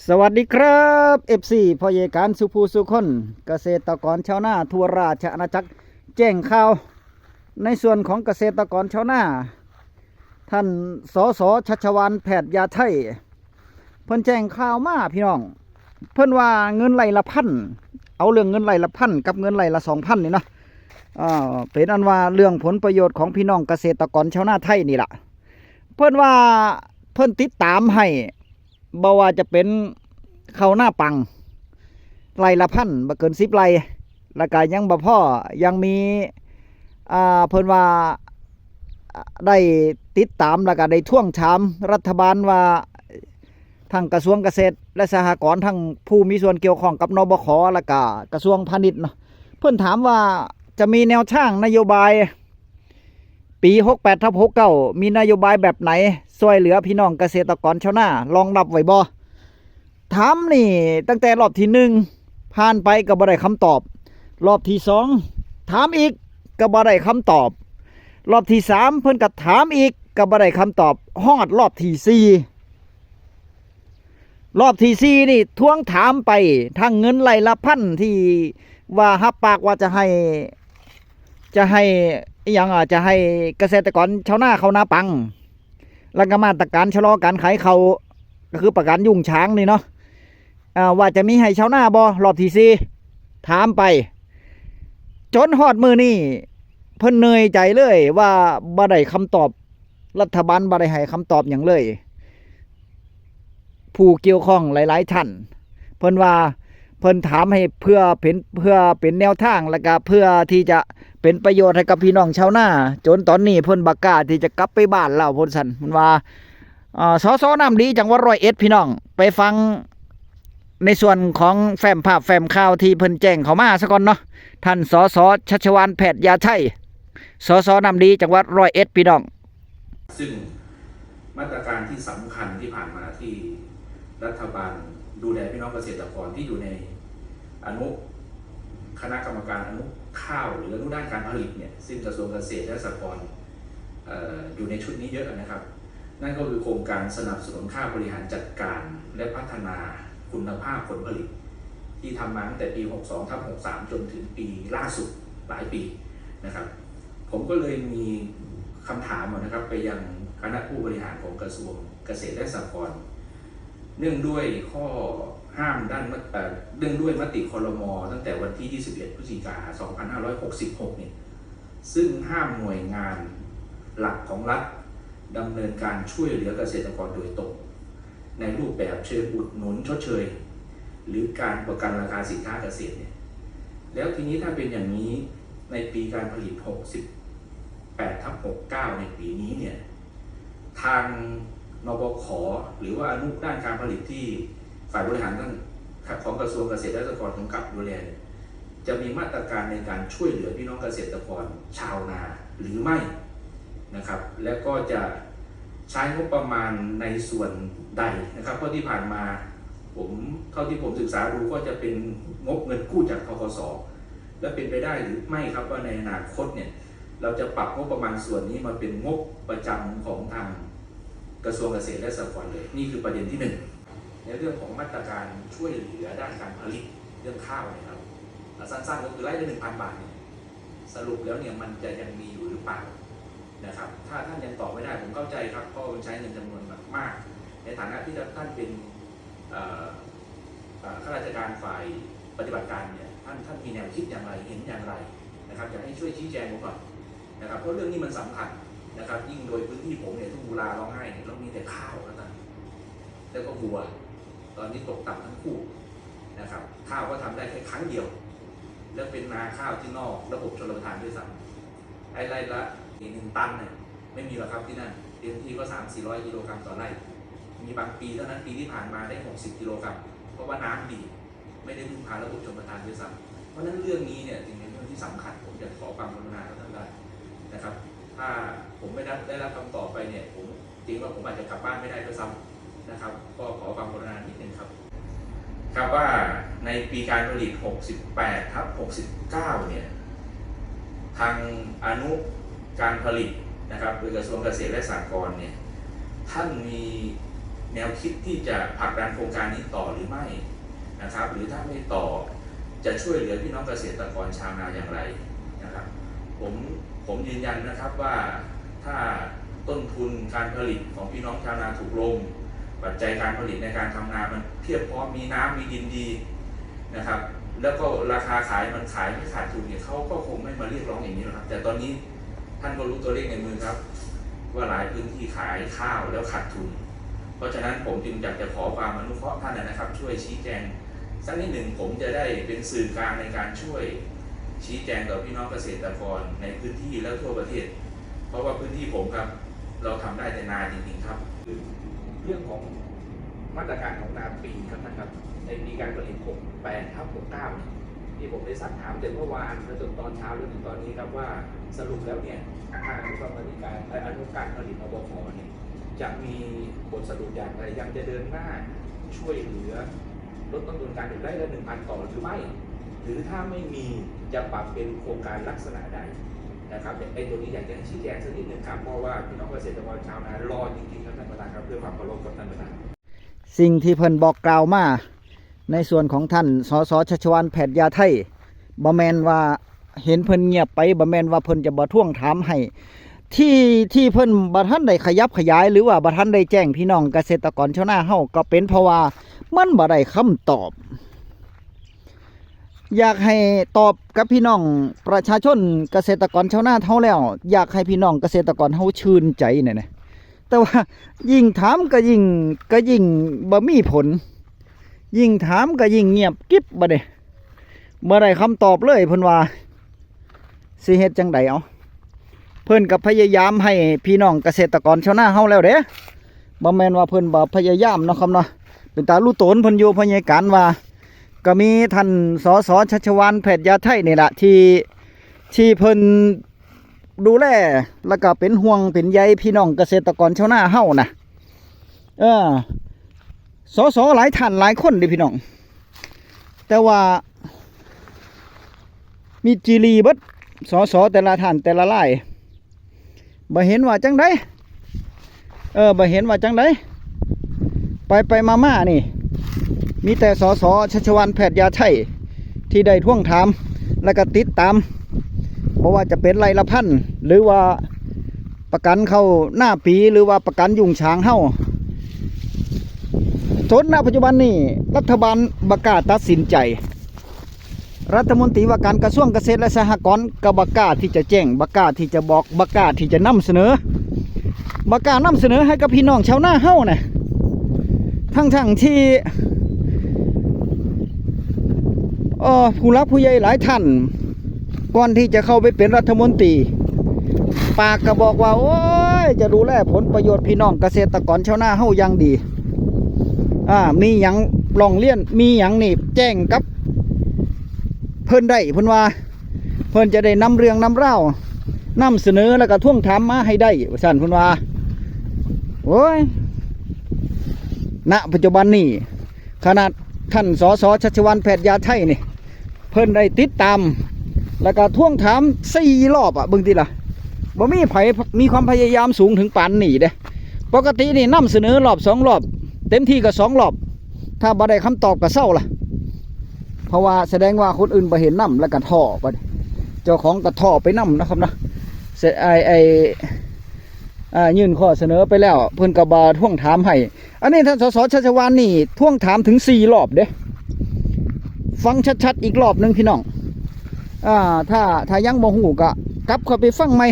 สวัสดีครับเอฟซีพ่อเยการสุภูสุคนเกษตรกรชาวนาทั่วราชอาณาจักรแจ้งข่าวในส่วนของเกษตรกรชาวนาท่านสสชัชวาลแพทย์ยาไทยเพิ่นแจ้งข่าวมาพี่น้องเพิ่นว่าเงินไร่ละพันเอาเรื่องเงินไร่ละพันกับเงินไร่ละ2,000นี่นะเป็นอันว่าเรื่องผลประโยชน์ของพี่น้องเกษตรกรชาวนาไทยนี่ล่ะเพิ่นว่าเพิ่นติดตามให้บ่ว่าจะเป็นข้าวหน้าปังไร่ละพันบ่เกิน10ไร่แล้วก็ยังบ่พอยังมีเพิ่นว่าได้ติดตามแล้วก็ได้ท่วงถามรัฐบาลว่าทางกระทรวงเกษตรและสหกรณ์ทั้งผู้มีส่วนเกี่ยวข้องกับนบขแล้วก็กระทรวงพาณิชย์เนาะเพิ่นถามว่าจะมีแนวทางนโยบายปี68/69มีนโยบายแบบไหนช่วยเหลือพี่น้องเกษตรกรชาวนารองรับไว้บ่ถามนี่ตั้งแต่รอบที่1ผ่านไปก็บ่ได้คำตอบรอบที่2ถามอีกก็บ่ได้คำตอบรอบที่3เพิ่นก็ถามอีกก็บ่ได้คำตอบฮอดรอบที่4รอบที่4นี่ทวงถามไปทั้งเงินไร่ละพันที่ว่ารับปากว่าจะให้จะให้เกษตรกรชาวนาเขานาปังแล้วก็มาตรการชะลอการขายเขาก็คือประกันยุ่งช้างนี่เนาะว่าจะมีให้ชาวนาบ่รอบที่4ถามไปจนฮอดมื้อนี้เพิ่นเหนื่อยใจเลยว่าบ่ได้คำตอบรัฐบาลบ่ได้ให้คำตอบหยังเลยผู้เกี่ยวข้องหลายๆท่านเพิ่นว่าเพิ่นถามให้เพื่อเป็นแนวทางแล้วก็เพื่อที่จะเป็นประโยชน์ให้กับพี่น้องชาวนาจนตอนนี้เพิ่นบ่กล้าที่จะกลับไปบ้านแล้วเพิ่นสั่นเพิ่นว่าสสน้ำดีจังหวัด101พี่น้องไปฟังในส่วนของแฟ้มภาพแฟ้มข่าวที่เพิ่นแจ้งเข้ามาซะก่อนเนาะท่านสสชัชวาลแพทย์ยาไทยสสน้ำดีจังหวัด101พี่น้องซึ่งมาตรการที่สำคัญที่ผ่านมาที่รัฐบาลดูแลพี่น้องเกษตรกรที่อยู่ในอนุคณะกรรมการอนุข้าวหรืออนุด้านการผลิตเนี่ยซึ่งกระทรวงเกษตรและสหกรณ์อยู่ในชุดนี้เยอะนะครับนั่นก็คือโครงการสนับสนุนค่าบริหารจัดการและพัฒนาคุณภาพผลผลิตที่ทำมาตั้งแต่ปี62/63จนถึงปีล่าสุดหลายปีนะครับผมก็เลยมีคำถามนะครับไปยังคณะผู้บริหารของกระทรวงเกษตรและสหกรณ์เนื่องด้วยข้อห้ามด้านเรื่องด้วยมติครม.ตั้งแต่วันที่ 21 พฤศจิกายน 2566 เนี่ยซึ่งห้ามหน่วยงานหลักของรัฐดำเนินการช่วยเหลือเกษตรกรโดยตรงในรูปแบบเชิงอุดหนุนชดเชยหรือการประกันราคาสินค้าเกษตรเนี่ยแล้วทีนี้ถ้าเป็นอย่างนี้ในปีการผลิต68/69ในปีนี้เนี่ยทางนบข.หรือว่าอนุด้านการผลิตที่ฝ่ายบริหารทั้งของกระทรวงเกษตรและสหกรณ์กำกับดูแลจะมีมาตรการในการช่วยเหลือพี่น้องเกษตรกรชาวนาหรือไม่นะครับและก็จะใช้งบประมาณในส่วนใดนะครับเพราะที่ผ่านมาเท่าที่ผมศึกษาดูก็จะเป็นงบเงินกู้จากธกส.และเป็นไปได้หรือไม่ครับว่าในอนาคตเนี่ยเราจะปรับงบประมาณส่วนนี้มาเป็นงบประจำของทางกระทรวงเกษตรและสหกรณ์เลยนี่คือประเด็นที่1ในเรื่องของมาตรการช่วยเหลือด้านการผลิตเรื่องข้าวนะครับสั้นๆก็คือไร่ละ 1,000 บาทเนี่ยสรุปแล้วเนี่ยมันจะยังมีอยู่หรือเปล่านะครับถ้าท่านยังตอบไม่ได้ผมเข้าใจครับเพราะมันใช้เงินจำนวนมากในฐานะที่ท่านเป็นข้าราชการฝ่ายปฏิบัติการเนี่ยท่านมีแนวคิดอย่างไรเห็นอย่างไรนะครับอยากให้ช่วยชี้แจงผมก่อนนะครับเพราะเรื่องนี้มันสำคัญนะครับยิ่งโดยพื้นที่ผมเนี่ยทุ่งกุลาร้องไห้เนี่ยเรามีแต่ข้าวแล้วก็วัวตอนนี้ตกต่ำทั้งคู่นะครับข้าวก็ทำได้แค่ครั้งเดียวแล้วเป็นนาข้าวที่นอกระบบชลประทานด้วยซ้ำไร่ละ1 ตันเนี่ยไม่มีหรอกครับที่นั่นเต็มที่ก็300-400 กิโลกรัมต่อไร่มีบางปีเท่านั้นปีที่ผ่านมาได้60 กิโลกรัมเพราะว่าน้ำดีไม่ได้พึ่งพาระบบชลประทานด้วยซ้ำเพราะนั้นเรื่องนี้เนี่ยจึงเป็นเรื่องที่สำคัญผมอยากขอความกรุณาท่านได้นะครับถ้าผมไม่ได้รับคำตอบไปเนี่ยผมจริงว่าผมอาจจะกลับบ้านไม่ได้ด้วยซ้ำนะครับก็ขอความกรุณานิดนึงครับครับว่าในปีการผลิต68/69เนี่ยทางอนุการผลิตนะครับโดยกระทรวงเกษตรและสหกรณ์เนี่ยท่านมี แนวคิดที่จะผลักดันโครงการนี้ต่อหรือไม่นะครับหรือถ้าไม่ต่อจะช่วยเหลือพี่น้องเกษตรกรชาวนาอย่างไรนะครับผมยืนยันนะครับว่าถ้าต้นทุนการผลิตของพี่น้องชาวนาถูกลงปัจจัยการผลิตในการทำนามันเพียบพร้อมมีน้ำมีดินดีนะครับแล้วก็ราคาขายมันขายไม่ขาดทุนเนี่ยเขาก็คงไม่มาเรียกร้องอย่างนี้หรอกครับแต่ตอนนี้ท่านก็รู้ตัวเลขในมือครับว่าหลายพื้นที่ขายข้าวแล้วขาดทุนเพราะฉะนั้นผมจึงอยากจะขอความอนุเคราะห์ท่านนะครับช่วยชี้แจงสักนิดหนึ่งผมจะได้เป็นสื่อกลางในการช่วยชี้แจงต่อพี่น้องเกษตรกรในพื้นที่และทั่วประเทศเพราะว่าพื้นที่ผมครับเราทำได้แต่นาจริงๆครับเรื่องของมาตรการของนาปีครับนะครับในปีการผลิต68/69ที่ผมได้สักถามแต่เมื่อวานจนตอนเช้าจนถึงตอนนี้ครับว่าสรุปแล้วเนี่ยทางอนุกรรมการและอนุการผลิตอบขเนี่ยจะมีบทสรุปอย่างไรยังจะเดินหน้าช่วยเหลือลดต้นทุนการผลิตไร่ละ 1,000 ต่อหรือไม่หรือถ้าไม่มีจะปรับเป็นโครงการลักษณะใดนะครับไอ้ตัวนี้อยากจะชี้แจงสักนิดนึงครับเพราะว่าพี่น้องเกษตรกรชาวนารอจริงๆครับท่านประธานครับเพื่อความเคารพกับท่านประธานสิ่งที่เพิ่นบอกกล่าวมาในส่วนของท่านสสชัชวาลแพทย์ยาไทยบ่แม่นว่าเห็นเพิ่นเงียบไปบ่แม่นว่าเพิ่นจะบ่ท่วงถามให้ที่เพิ่นบ่ทันได้ขยับขยายหรือว่าบ่ทันได้แจ้งพี่น้องเกษตรกรชาวนาเฮาก็เป็นเพราะว่ามันบ่ได้คำตอบอยากให้ตอบกับพี่น้องประชาชนเกษตรกรชาวนาเฮาแล้วอยากให้พี่น้องเกษตรกรเฮาชื่นใจเนี่ยนะแต่ว่ายิ่งถามก็ยิ่งบ่มีผลยิ่งถามก็ยิ่งเงียบกิ๊บบ่ได้คำตอบเลยเพิ่นว่าสิเฮ็ดจังไดเอาเพิ่นก็พยายามให้พี่น้องเกษตรกรชาวนาเฮาแล้วเด้บ่แม่นว่าเพิ่นบ่พยายามเนาะครับเนาะเป็นตารู้ตนเพิ่นอยู่พยายการว่าก็มีท่านสสชัชวาลแพทย์ยาไทยนี่ล่ะที่เพิ่นดูแลแล้วก็เป็นห่วงเป็นใยพี่น้องเกษตรกรชาวนาเฮานะสสหลายท่านหลายคนเด้พี่น้องแต่ว่ามีจีรีเบิดสสแต่ละท่านแต่ละรายบ่เห็นว่าจังไดบ่เห็นว่าจังไดไปมานี่มีแต่สสชัชวาลแพทย์ยาไทยที่ได้ท่วงถามแล้วก็ติดตามบ่ว่าจะเป็นไร่ละพันหรือว่าประกันเข้าหน้าปีหรือว่าประกันยุงช้างเฮาจนณปัจจุบันนี้รัฐบาลบ่กล้าตัดสินใจรัฐมนตรีว่าการกระทรวงเกษตรและสหกรณ์ก็บ่กล้าที่จะแจ้งบ่กล้าที่จะบอกบ่กล้าที่จะนำเสนอบ่กล้านำเสนอให้กับพี่น้องชาวนาเฮานะทั้งที่ผู้รักผู้ใหญ่หลายท่านก่อนที่จะเข้าไปเป็นรัฐมนตรีปากก็บอกว่าโอ้ยจะดูแลผลประโยชน์พี่น้องเกษตรกรชาวนาเฮาอย่างดีมีหยังร้องเรียนมีหยังนี่แจ้งกับเพิ่นได้เพิ่นว่าเพิ่นจะได้นำเรื่องนำเล่านำเสนอแล้วก็ท่วงถามมาให้ได้ว่าซั่นเพิ่นว่าโอ้ยณปัจจุบันนี้ขนาดท่านสสชัชวาลแพทย์ยาไทยนี่เพิ่นได้ติดตามแล้วก็ท่วงถาม4 รอบเบิ่งติล่ะบ่มีไผมีความพยายามสูงถึงปานนี้เด้ปกตินี่นำเสนอรอบ2 รอบเต็มที่ก็2 รอบถ้าบ่ได้คำตอบก็เศร้าล่ะเพราะว่าแสดงว่าคนอื่นบ่เห็นนำแล้วก็ท่อไปเจ้าของก็ท่อไปนำนะครับนะยื่นข้อเสนอไปแล้วเพิ่นก็บ่ท่วงถามให้อันนี้ท่านสสชัชวาลนี่ท่วงถามถึง4 รอบเด้ฟังชัดๆอีกรอบนึงพี่น้องถ้ายังบ่ฮู้ก็กลับเข้าไปฟังใหม่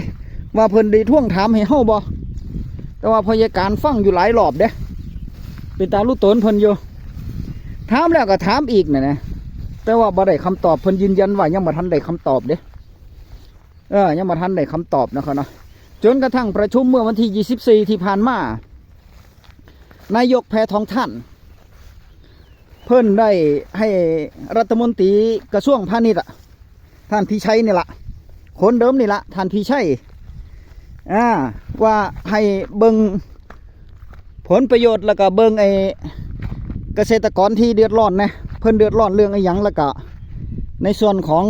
ว่าเพิ่นได้ท่วงถามให้เฮาบ่แต่ว่าพยาการฟังอยู่หลายรอบเด้เป็นตารู้ตนเพิ่นอยู่ถามแล้วก็ถามอีกนะแต่ว่าบ่ได้คำตอบเพิ่นยืนยันว่ายังบ่ทันได้คำตอบเด้ยังบ่ทันได้คำตอบนะครับเนาะจนกระทั่งประชุมเมื่อวันที่24ที่ผ่านมานายกแพทองท่านเพิ่นได้ให้รัฐมนตรีกระทรวงพาณิชย์ท่านพิชัยนี่ละคนเดิมนี่ละท่านพิชัยว่าให้เบิ่งผลประโยชน์แล้วก็เบิ่งเกษตรกรที่เดือดร้อนนะเพิ่นเดือดร้อนเรื่องไอ้หยังแล้วก็ในส่วนของ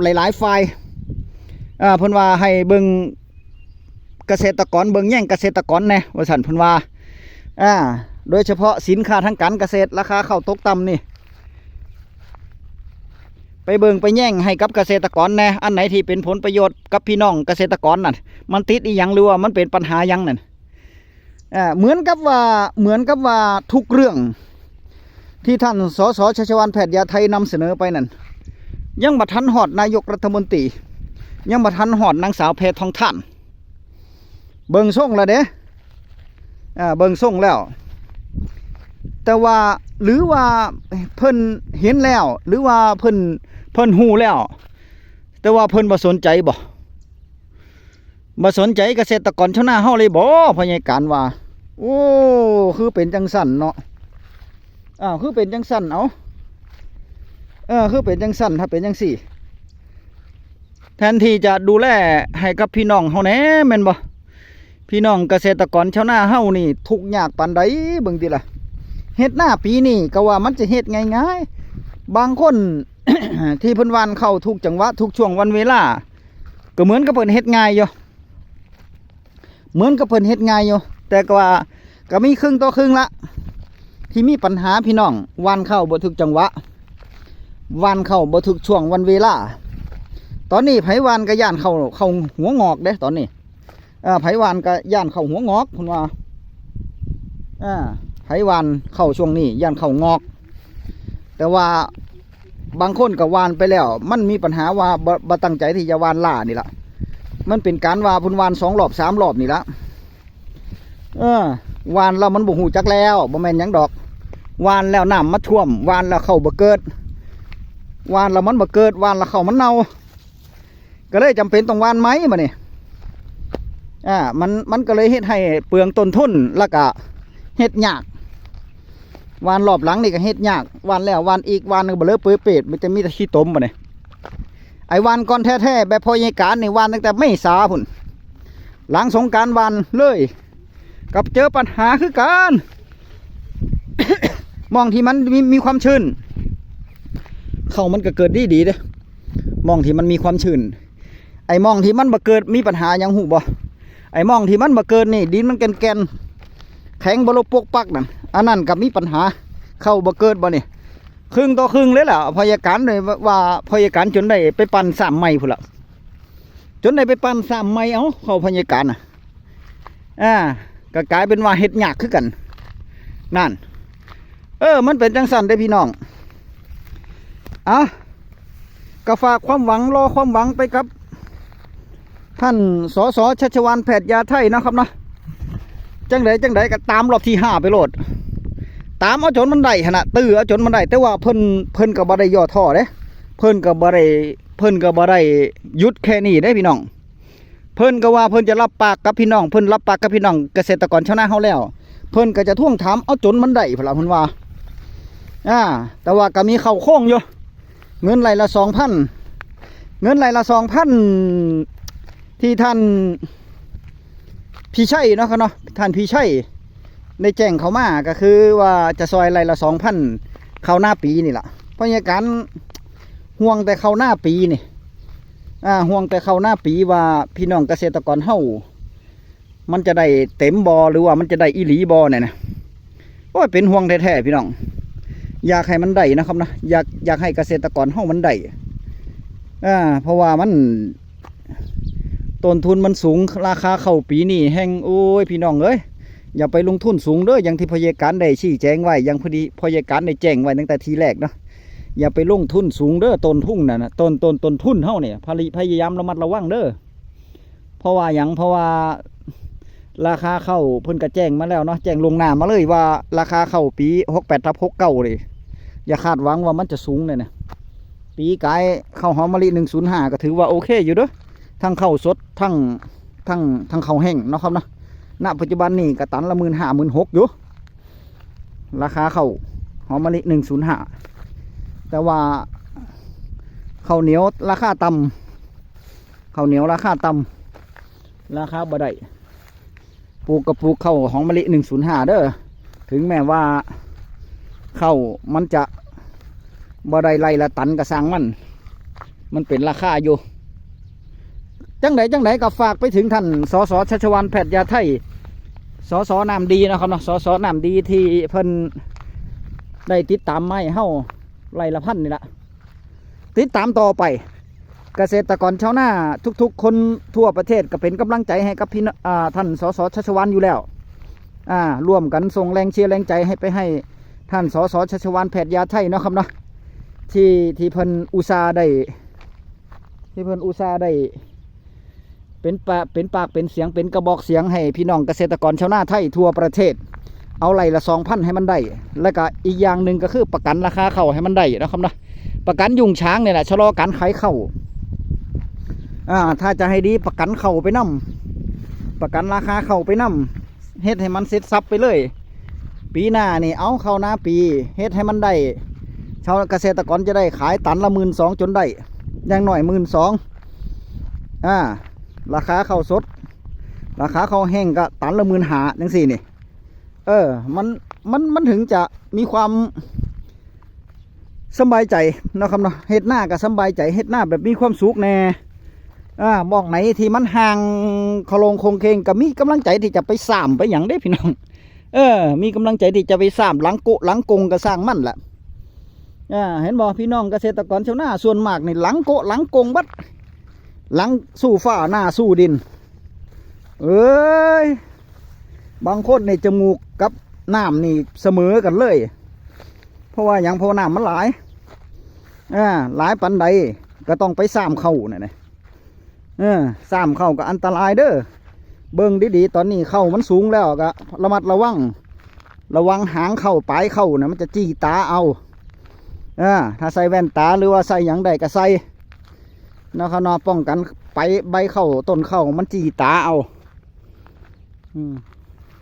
หลายๆฝ่ายเพิ่นว่าให้เบิ่งเกษตรกรเบิ่งแย่งเกษตรกรนะว่าซั่นเพิ่นว่า โดยเฉพาะสินค้าทางการเกษตรราคาข้าวตกต่ำนี่ไปเบิ่งไปแย่งให้กับเกษตรกรแน่อันไหนที่เป็นผลประโยชน์กับพี่น้องเกษตรกรนั่นมันติดอีหยังหรือว่ามันเป็นปัญหาหยังนั่นเหมือนกับว่าทุกเรื่องที่ท่านสสชัชวาลแพทยาไทยนำเสนอไปนั่นยังบ่ทันฮอดนายกรัฐมนตรียังบ่ทันฮอดนางสาวแพทองท่านเบิ่งส่งแล้วเด้เบิ่งส่งแล้วแต่ว่าหรือว่าเพิ่นเห็นแล้วหรือว่าเพิ่นฮู้แล้วแต่ว่าเพิ่นบ่สนใจบ่สนใจเกษตรกรชาวนาเฮาเลยบ่พยายการว่าโอ้คือเป็นจังสั่นเนาะคือเป็นจังสั่นคือเป็นจังสั่นถ้าเป็นจังสี่แทนที่จะดูแลให้กับพี่น้องเฮาแหน่แม่นบ่พี่น้องเกษตรกรชาวนาเฮานี่ทุกข์ยากปานใดเบิ่งติล่ะเฮ็ดหน้าปีนี้ก็ว่ามันจะเฮ็ดง่ายๆบางคน ที่เพิ่นหว่านเข้าทุกจังหวะทุกช่วงวันเวลาก็เหมือนกับเพิ่นเฮ็ดง่ายอยู่แต่ก็ว่าก็มีครึ่งต่อครึ่งละที่มีปัญหาพี่น้องหว่านเข้าบ่ทุกจังหวะหว่านเข้าบ่ทุกช่วงวันเวลาตอนนี้ไผหว่านก็ย่านเข้าหัวงอกเด้ตอนนี้ไผหว่านก็ย่านเข้าหัวงอกเพิ่นว่าไผหว่านเข้าช่วงนี้ย่านเข้างอกแต่ว่าบางคนก็หว่านไปแล้วมันมีปัญหาว่าบ่ตั้งใจที่จะหว่านล่านี่ล่ะมันเป็นการว่าเพิ่นหว่าน2 รอบ 3 รอบนี่ละหว่านแล้วมันบ่ฮู้จักแล้วบ่แม่นหยังดอกหว่านแล้วน้ำมาท่วมหว่านแล้วเข้าบ่เกิดหว่านแล้วมันบ่เกิดหว่านแล้วเข้ามันเน่าก็เลยจำเป็นต้องหว่านไหมบัดนี้มันก็เลยเฮ็ดให้เปลืองต้นทุนแล้วก็เฮ็ดยากหว่านรอบหลังนี่ก็เฮ็ดยากหว่านแล้วหว่านอีกหว่านก็บ่เลอะเปื้อยเปรตมันจะมีแต่ขี้ตมบัดนี้ไอ้หว่านก่อนแท้ๆแบบพอยายการนี่หว่านตั้งแต่เมษาพุ่นหลังสงกรานต์หว่านเลยกับเจอปัญหาคือกัน มองที่มันมีความชื้นเข้ามันก็เกิดดีเด้มองที่มันมีความชื้นไอ้มองที่มันบ่เกิดมีปัญหาหยังหูบ่ไอ้มองที่มันบ่เกิดนี่ดินมันแก่นแข็งบ่ลบปกปักนั่นอันนั้นก็มีปัญหาเข้าบ่เกิดบ่นี่ครึ่งต่อครึ่งเลยล่ะพยาการเลยว่าพยาการจนได้ไปปั่น3 ไม้พุ่นล่ะจนได้ไปปั่น3 ไม้เอาเข้าพยาการก็กลายเป็นว่าเฮ็ดยากคือกันนั่นมันเป็นจังสั่นเด้อพี่น้องก็ฝากความหวังรอความหวังไปกับท่านสสชัชวาลแพทยาไทยนะครับนะจังไดก็ตามรอบที่5ไปโลดตามเอาจนมันได้ขนาดตื้อเอาจนมันได้แต่ว่าเพิ่นก็บ่ได้ย่อท้อเด้เพิ่นก็บ่ได้หยุดแค่นี้เด้พี่น้องเพิ่นก็ว่าเพิ่นจะรับปากกับพี่น้องเพิ่นรับปากกับพี่น้องเกษตรกรชาวนาเฮาแล้วเพิ่นก็จะทวงถามเอาจนมันได้พุ่นล่ะเพิ่นว่าแต่ว่าก็มีเข้าโค้งอยู่เงินไร่ละ 2,000 เงินไร่ละ 2,000ที่ท่านพี่ชัยเนาะครับเนาะท่านพี่ชัยได้แจ้งเขามาก็คือว่าจะซอยไร่ละ 2,000เข้าหน้าปีนี่ล่ะเพราะอย่างการห่วงแต่เข้าหน้าปีนี่ห่วงแต่เข้าหน้าปีว่าพี่น้องเกษตรกรเฮามันจะได้เต็มบ่หรือว่ามันจะได้อีหลีบ่เนี่ยนะโอ้ยเป็นห่วงแท้ๆพี่น้องอยากให้มันได้นะครับนะอยากให้เกษตรกรเฮามันได้เพราะว่ามันต้นทุนมันสูงราคาเข้าปีนี้แห้งโอ้ยพี่น้องเอ้ยอย่าไปลงทุนสูงเด้ออย่างที่พยาการได้ชี้แจงไว้อย่างพอดีพยาการได้แจ้งไว้ตั้งแต่ทีแรกเนาะอย่าไปลงทุนสูงเด้อต้นทุนน่ะต้นทุนเฮาเนี่ยพยายามระมัดระวังเด้อเพราะว่าราคาเข้าเพิ่นก็แจ้งมาแล้วเนาะแจ้งลงหน้ามาเลยว่าราคาเข้าปี68/69เลยอย่าคาดหวังว่ามันจะสูงเลยนะปีกายข้าวหอมมะลิ105ก็ถือว่าโอเคอยู่เด้อทั้งข้าวสดทั้งข้าวแห้งเนาะครับนะณปัจจุบันนี่ก็ตันละ15,000-16,000อยู่ราคาข้าวหอมมะลิ105แต่ว่าข้าวเหนียวราคาต่ำข้าวเหนียวราคาต่ำราคาบ่ได้ปลูกข้าวหอมมะลิ105เด้อถึงแม้ว่าข้าวมันจะบ่ได้ไร่ละตันกระสังมันเป็นราคาอยู่จังไดก็ฝากไปถึงท่านสสชัชวาลแพทยาไทย สสน้ำดีนะครับเนาะสสน้ำดีที่เพิ่นได้ติดตามไม้เฮ้าไร่ละพันนี่ละติดตามต่อไปเกษตรกรชาวนาทุกๆคนทั่วประเทศก็เป็นกำลังใจให้กับพี่ท่านสสชัชวาลอยู่แล้วร่วมกันส่งแรงเชียร์แรงใจให้ท่านสสชัชวาลแพทย์ยาไทยเนาะครับเนาะที่เพิ่นอุตสาห์ได้เป็นปากเป็นเสียงเป็นกระบอกเสียงให้พี่น้องเกษตรกรชาวนาไทยทั่วประเทศเอาไร่ละ 2,000 ให้มันได้แล้วก็อีกอย่างหนึ่งก็คือประกันราคาข้าวให้มันได้นะครับนะประกันยุงช้างเนี่ยแหละชะลอการขายข้าวถ้าจะให้ดีประกันข้าวไปนํประกันราคาข้าวไปนํเฮ็ดให้มันเสร็จสับไปเลยปีหน้านี่เอาข้าวหน้าปีเฮ็ดให้มันได้ชาวเกษตรกรจะได้ขายตันละ 12,000 จนได้อย่างหน่อย 12,000ราคาข้าวสดราคาข้าวแห้งก็ตันละ 15,000จังซี่นี่มันถึงจะมีความสบายใจนะครับเนาะเฮ็ดหน้าก็สบายใจเฮ็ดหน้าแบบมีความสุขแน่มองไหนที่มันห่างคลงคงเคงก็มีกำลังใจที่จะไปสร้างไปอย่างได้พี่น้องมีกำลังใจที่จะไปสร้างหลังกงก็สร้างมั่นแหละเห็นบ่พี่น้องเกษตรกรชาวนาส่วนมากนี่หลังกงบัดหลังสู้ฟ้าหน้าสู้ดินบางคนในจมูกกับน้ำนี่เสมอกันเลยเพราะว่าอย่างพอน้ำมันหลายปันใดก็ต้องไปซ้ำเข้าเนี่ยนะซ้ำเข้าก็อันตรายเด้อเบิ่งดีๆตอนนี้เข้ามันสูงแล้วก็ระมัดระวังหางเข้าปลายเข้านะมันจะจี้ตาเอาถ้าใส่แว่นตาหรือว่าใส่อย่างใดก็ใส่นะครับเนาะป้องกันไปใบเข้าต้นเข้ามันจี้ตาเอา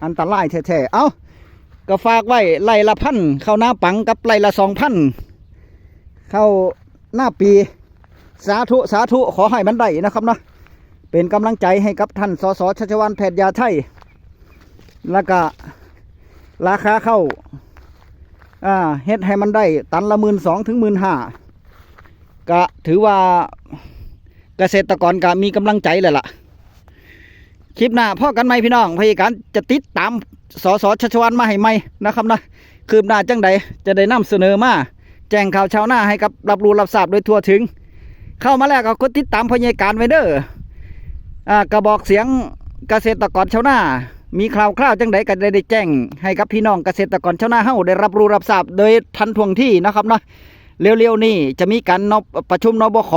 อันตรายแท้ๆเอาก็ฝากไว้ไร่ละ 1,000เข้าหน้าปังกับไร่ละ 2,000เข้าหน้าปีสาธุขอให้มันได้นะครับเนาะเป็นกำลังใจให้กับท่านสสชัชวาลแพทย์ยาไทยแล้วก็ราคาเข้าเฮ็ดให้มันได้ตันละ 12,000 ถึง 15,000ก็ถือว่าเกษตรกรก็มีกำลังใจเลยล่ะคลิปหน้าพ่อกันไหมพี่น้องพยาการจะติดตามสสชัชวาลมาให้ไหมนะครับนะคืบหน้าจังใดจะได้นำเสนอมาแจ้งข่าวชาวนาให้กับรับรู้รับทราบโดยทั่วถึงเข้ามาแล้วก็กดติดตามพยาการไว้เด้อกระบอกเสียงเกษตรกรชาวนามีข่าวจังใดก็ได้แจ้งให้กับพี่น้องเกษตรกรชาวนาเฮาได้รับรู้รับทราบโดยทันท่วงที่นะครับนะเร็วๆนี้จะมีการประชุมนบข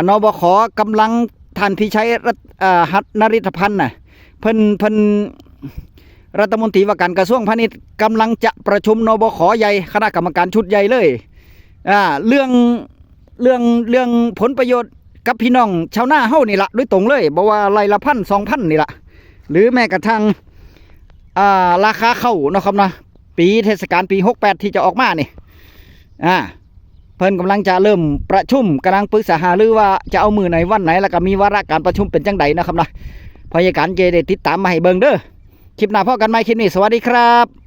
นบขกำลังท่านพิชัยหัตถนฤทธพันธ์เพิ่นรัฐมนตรีว่าการกระทรวงพาณิชย์กำลังจะประชุมนบขใหญ่คณะกรรมการชุดใหญ่เลยเรื่องผลประโยชน์กับพี่น้องชาวนาเฮานี่ละด้วยตรงเลยบอกว่าไร่ละ 1,000 2,000นี่ละหรือแม้กระทั่งราคาข้าวนะครับนะปีเทศกาลปี68ที่จะออกมานี่เพิ่นกำลังจะเริ่มประชุมกำลังปรึกษาหารือว่าจะเอามือไหนวันไหนแล้วก็มีวาระการประชุมเป็นจังใดนะครับนะพยาการเจได้ติดตามมาให้เบิ่งเด้อคลิปหน้าพอกันใหม่คลิปนี้สวัสดีครับ